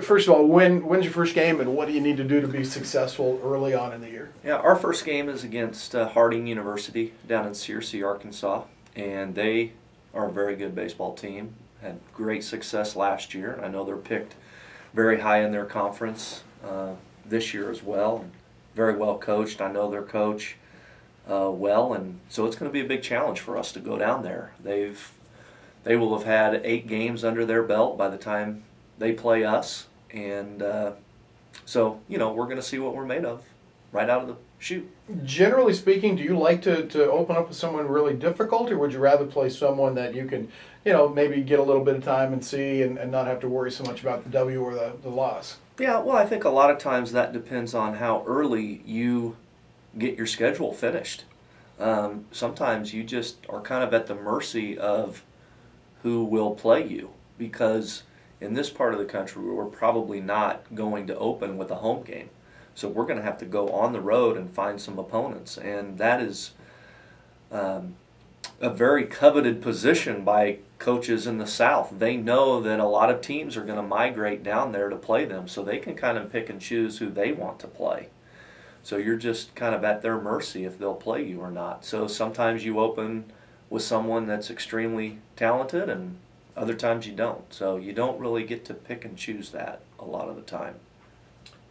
First of all, when's your first game, and what do you need to do to be successful early on in the year? Yeah, our first game is against Harding University down in Searcy, Arkansas, and they are a very good baseball team. Had great success last year, and I know they're picked very high in their conference this year as well. Very well coached. I know their coach well, and so it's going to be a big challenge for us to go down there. They will have had 8 games under their belt by the time they play us, and so we're going to see what we're made of right out of the chute. Generally speaking, do you like to open up with someone really difficult, or would you rather play someone that you can maybe get a little bit of time and see and not have to worry so much about the W or the loss? Yeah, well, I think a lot of times that depends on how early you get your schedule finished. Sometimes you just are kind of at the mercy of who will play you, because in this part of the country we're probably not going to open with a home game. So we're going to have to go on the road and find some opponents, and that is a very coveted position by coaches in the South. They know that a lot of teams are going to migrate down there to play them, so they can kind of pick and choose who they want to play. So you're just kind of at their mercy if they'll play you or not. So sometimes you open with someone that's extremely talented, and other times you don't. So you don't really get to pick and choose that a lot of the time.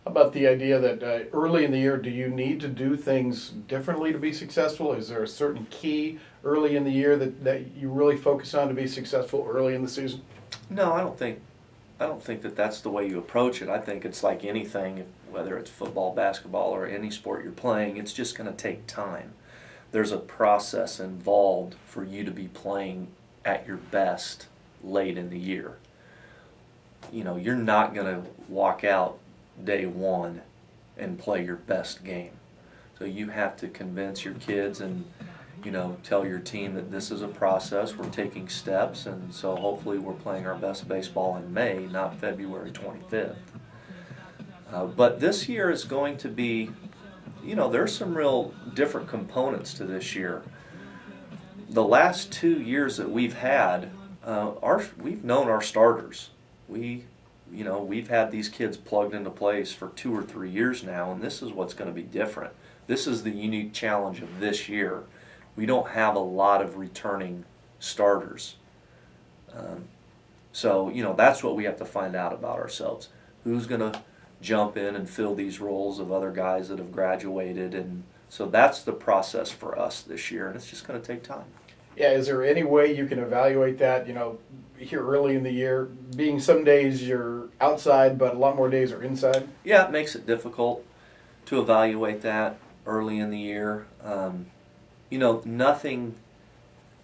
How about the idea that early in the year, do you need to do things differently to be successful? Is there a certain key early in the year that you really focus on to be successful early in the season? No, I don't think that that's the way you approach it. I think it's like anything, whether it's football, basketball, or any sport you're playing, it's just going to take time. There's a process involved for you to be playing at your best late in the year. You're not going to walk out day one and play your best game. So you have to convince your kids and tell your team that this is a process, we're taking steps, and so hopefully we're playing our best baseball in May, not February 25th. But this year is going to be, there's some real different components to this year. The last 2 years that we've had, we've known our starters. We've had these kids plugged into place for 2 or 3 years now, and this is what's going to be different. This is the unique challenge of this year. We don't have a lot of returning starters. So that's what we have to find out about ourselves. Who's going to jump in and fill these roles of other guys that have graduated, and so that's the process for us this year, and it's just going to take time. Yeah, is there any way you can evaluate that, here early in the year, being some days you're outside, but a lot more days are inside? Yeah, it makes it difficult to evaluate that early in the year.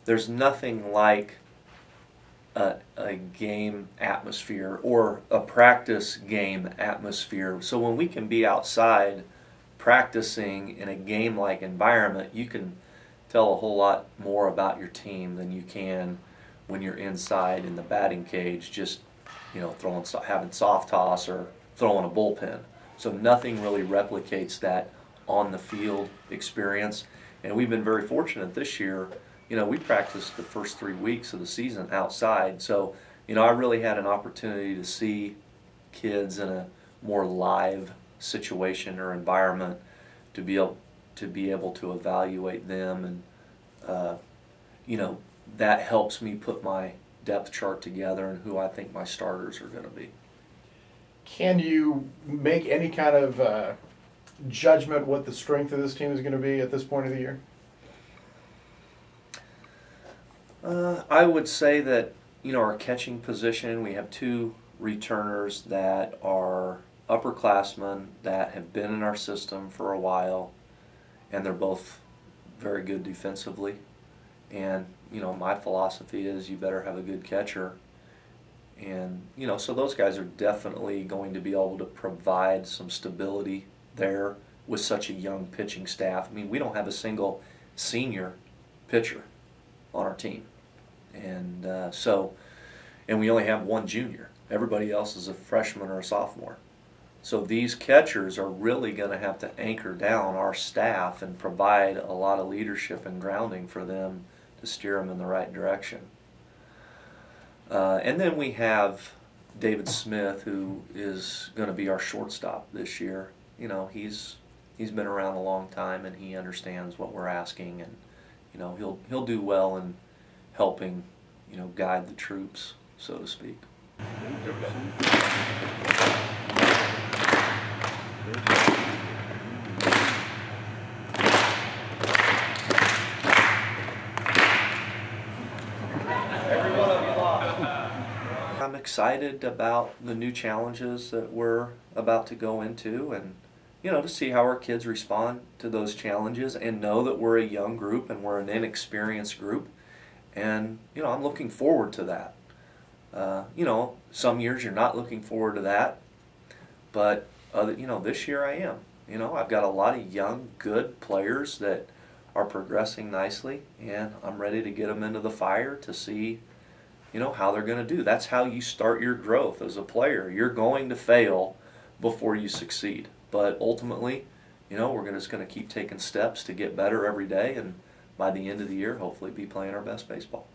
There's nothing like a game atmosphere or a practice game atmosphere. So when we can be outside practicing in a game-like environment, you can tell a whole lot more about your team than you can when you're inside in the batting cage, just having soft toss or throwing a bullpen. So nothing really replicates that on the field experience. And we've been very fortunate this year. We practiced the first 3 weeks of the season outside, so I really had an opportunity to see kids in a more live situation or environment, to be able to evaluate them, and that helps me put my depth chart together and who I think my starters are going to be. Can you make any kind of judgment what the strength of this team is going to be at this point of the year? I would say that our catching position, we have 2 returners that are upperclassmen that have been in our system for a while, and they're both very good defensively. And my philosophy is you better have a good catcher, and so those guys are definitely going to be able to provide some stability there with such a young pitching staff. I mean, we don't have a single senior pitcher on our team, and and we only have 1 junior. Everybody else is a freshman or a sophomore. So these catchers are really going to have to anchor down our staff and provide a lot of leadership and grounding for them to steer them in the right direction. And then we have David Smith, who is going to be our shortstop this year. You know, he's been around a long time and he understands what we're asking, and you know, he'll do well in helping, you know, guide the troops, so to speak. I'm excited about the new challenges that we're about to go into, and you know, to see how our kids respond to those challenges, and know that we're a young group and we're an inexperienced group, and you know, I'm looking forward to that. You know, some years you're not looking forward to that, but you know, this year I am. You know, I've got a lot of young, good players that are progressing nicely, and I'm ready to get them into the fire to see, you know, how they're going to do. That's how you start your growth as a player. You're going to fail before you succeed, but ultimately, you know, we're just going to keep taking steps to get better every day, and by the end of the year, hopefully be playing our best baseball.